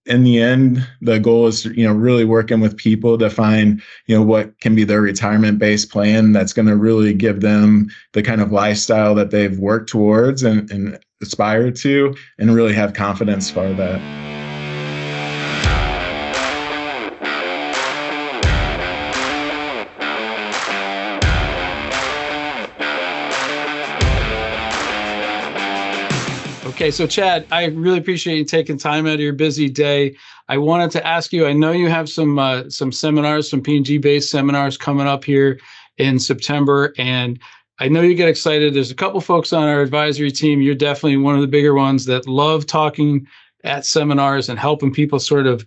in the end, the goal is, really working with people to find, what can be their retirement-based plan that's going to really give them the kind of lifestyle that they've worked towards and aspire to, and really have confidence for that. Okay, so Chad, I really appreciate you taking time out of your busy day. I wanted to ask you, I know you have some seminars, some P&G based seminars coming up here in September, and I know you get excited. There's a couple folks on our advisory team. You're definitely one of the bigger ones that love talking at seminars and helping people sort of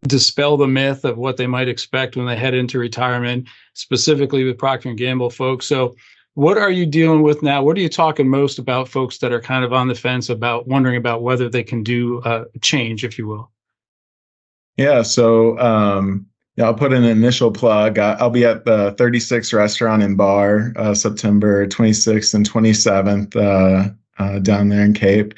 dispel the myth of what they might expect when they head into retirement, specifically with Procter & Gamble folks. So what are you dealing with now? What are you talking most about folks that are kind of on the fence about wondering about whether they can do a change, if you will? Yeah. So, I'll put an initial plug. I'll be at the 36 Restaurant and Bar, September 26th and 27th, down there in Cape.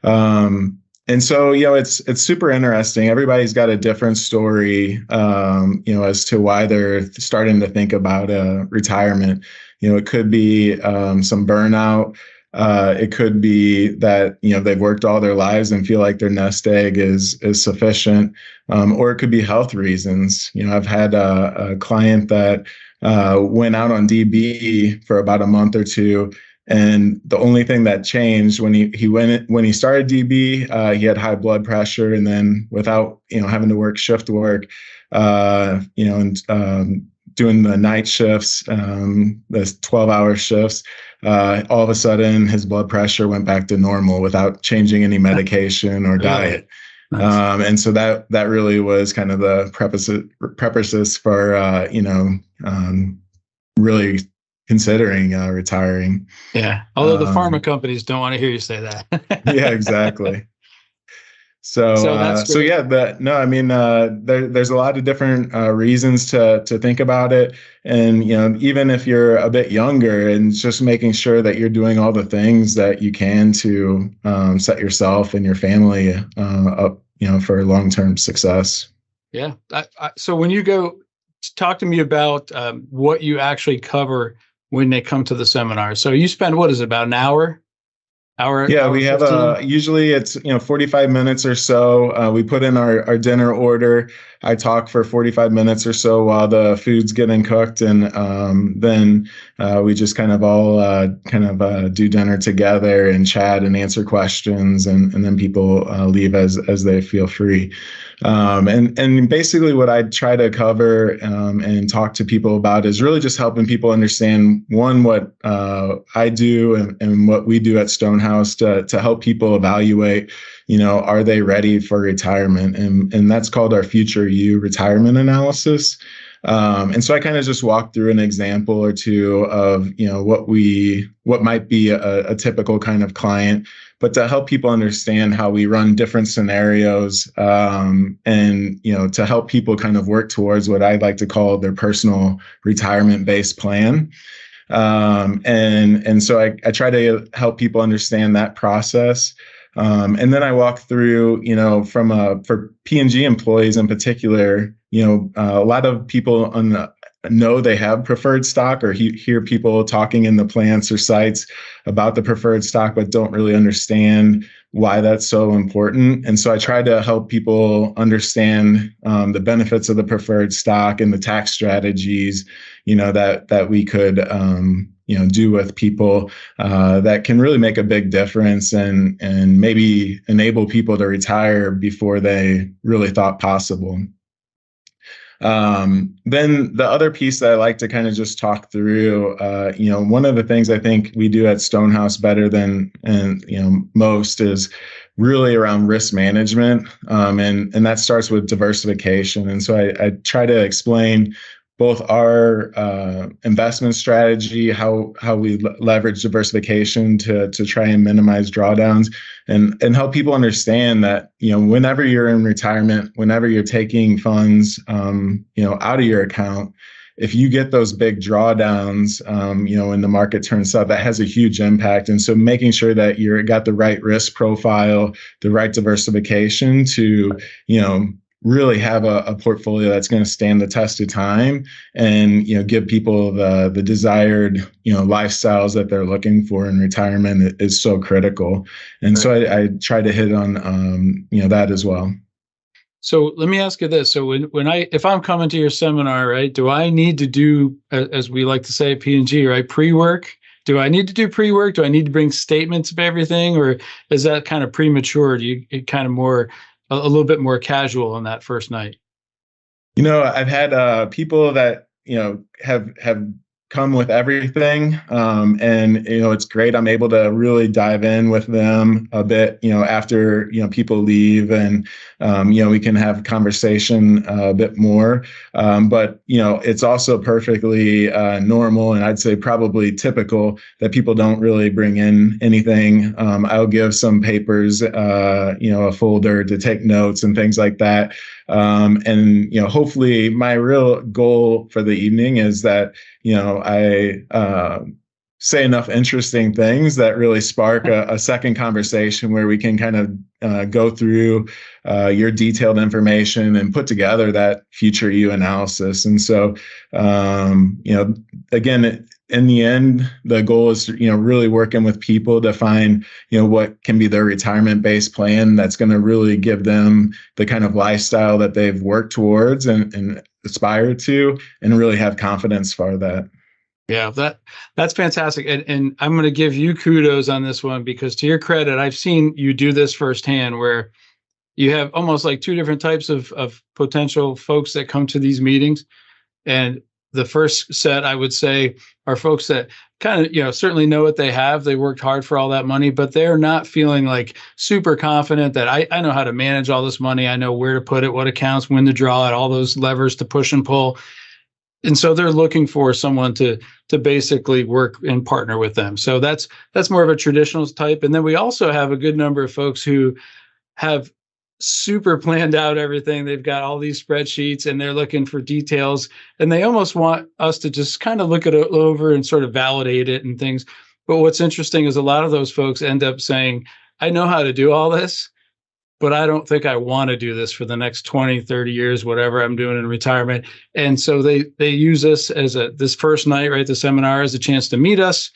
And so, it's super interesting. Everybody's got a different story, as to why they're starting to think about retirement. It could be some burnout. It could be that, they've worked all their lives and feel like their nest egg is sufficient. Or it could be health reasons. I've had a client that went out on DB for about a month or two. And the only thing that changed when he started DB, he had high blood pressure, and then without having to work shift work, doing the night shifts, the 12-hour shifts, all of a sudden his blood pressure went back to normal without changing any medication or diet. Nice. And so that really was kind of the preface for really considering retiring. Yeah. Although the pharma companies don't want to hear you say that. Yeah, exactly. So yeah, there's a lot of different reasons to think about it. And, even if you're a bit younger, and just making sure that you're doing all the things that you can to set yourself and your family up, for long-term success. Yeah. So when you go, talk to me about what you actually cover when they come to the seminar. So you spend, what is it, about an hour? Yeah, we have usually it's 45 minutes or so. We put in our dinner order. I talk for 45 minutes or so while the food's getting cooked, and then we just kind of all do dinner together and chat and answer questions, and then people leave as they feel free. And basically what I try to cover and talk to people about is really just helping people understand, one, what I do and what we do at Stonehouse to help people evaluate, are they ready for retirement? And that's called our Future You retirement analysis. And so I kind of just walk through an example or two of, what might be a typical kind of client, but to help people understand how we run different scenarios, and, to help people kind of work towards what I'd like to call their personal retirement-based plan. And so I try to help people understand that process. And then I walk through, for P&G employees in particular, a lot of people know they have preferred stock, or hear people talking in the plants or sites about the preferred stock, but don't really understand why that's so important. And so I try to help people understand the benefits of the preferred stock and the tax strategies, that we could do with people that can really make a big difference and maybe enable people to retire before they really thought possible. Then the other piece that I like to kind of just talk through, one of the things I think we do at Stonehouse better than most is really around risk management, and that starts with diversification. And so I try to explain both our investment strategy, how we leverage diversification to try and minimize drawdowns, and help people understand that, whenever you're in retirement, whenever you're taking funds, out of your account, if you get those big drawdowns, when the market turns south, that has a huge impact. And so making sure that you're got the right risk profile, the right diversification to, really have a portfolio that's going to stand the test of time and, give people the desired, lifestyles that they're looking for in retirement is so critical. And so I try to hit on, that as well. So let me ask you this. So if I'm coming to your seminar, right, do I need to do, as we like to say at P&G, right, pre-work? Do I need to do pre-work? Do I need to bring statements of everything? Or is that kind of premature? Do you kind of more, a little bit more casual on that first night? I've had people that, have come with everything. And, it's great. I'm able to really dive in with them a bit, after, people leave and, we can have conversation a bit more. But, it's also perfectly normal, and I'd say probably typical, that people don't really bring in anything. I'll give some papers, a folder to take notes and things like that. And, hopefully my real goal for the evening is that, I say enough interesting things that really spark a second conversation where we can kind of go through your detailed information and put together that future you analysis. And so, again, in the end, the goal is, really working with people to find, what can be their retirement-based plan that's going to really give them the kind of lifestyle that they've worked towards and aspire to, and really have confidence for that. Yeah, that's fantastic. And I'm going to give you kudos on this one, because to your credit, I've seen you do this firsthand, where you have almost like two different types of potential folks that come to these meetings. And the first set, I would say, are folks that kind of, certainly know what they have. They worked hard for all that money, but they're not feeling like super confident that I know how to manage all this money. I know where to put it, what accounts, when to draw it, all those levers to push and pull. And so they're looking for someone to basically work and partner with them. So that's more of a traditional type. And then we also have a good number of folks who have super planned out everything. They've got all these spreadsheets and they're looking for details, and they almost want us to just kind of look it over and sort of validate it and things. But what's interesting is a lot of those folks end up saying, I know how to do all this, but I don't think I want to do this for the next 20, 30 years, whatever I'm doing in retirement. And so they use this as this first night, right, the seminar, as a chance to meet us.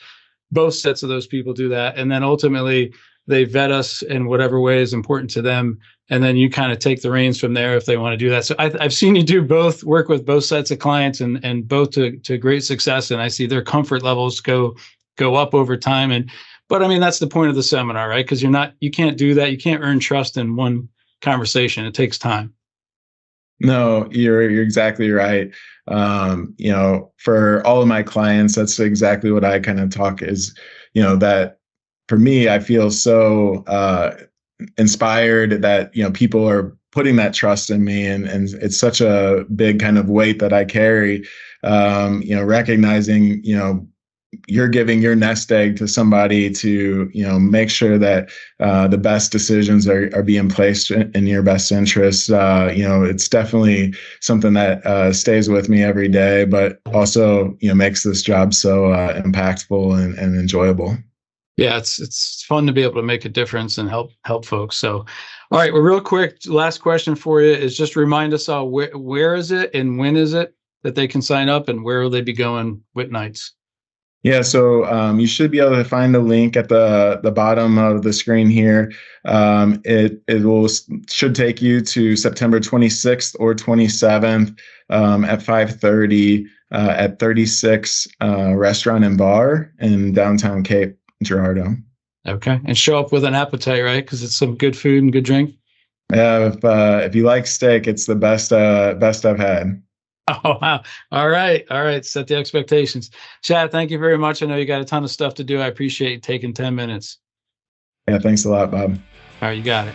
Both sets of those people do that. And then ultimately they vet us in whatever way is important to them. And then you kind of take the reins from there if they want to do that. So I've seen you do both, work with both sets of clients, and both to great success. And I see their comfort levels go up over time. But I mean, that's the point of the seminar, right? Because you can't do that. You can't earn trust in one conversation. It takes time. No, you're exactly right. For all of my clients, that's exactly what I kind of talk is, that for me, I feel so inspired that, people are putting that trust in me, and it's such a big kind of weight that I carry, recognizing, you're giving your nest egg to somebody to, make sure that the best decisions are being placed in your best interest. It's definitely something that stays with me every day, but also, makes this job so impactful and enjoyable. Yeah, it's fun to be able to make a difference and help folks. So, all right, well, real quick, last question for you is just remind us all where is it and when is it that they can sign up, and where will they be going what nights? Yeah, so you should be able to find a link at the bottom of the screen here. Should take you to September 26th or 27th at 5:30 at 36 Restaurant and Bar in downtown Cape Girardeau. Okay, and show up with an appetite, right? Because it's some good food and good drink. Yeah, if you like steak, it's the best I've had. Oh, wow. All right. Set the expectations. Chad, thank you very much. I know you got a ton of stuff to do. I appreciate you taking 10 minutes. Yeah, thanks a lot, Bob. All right, you got it.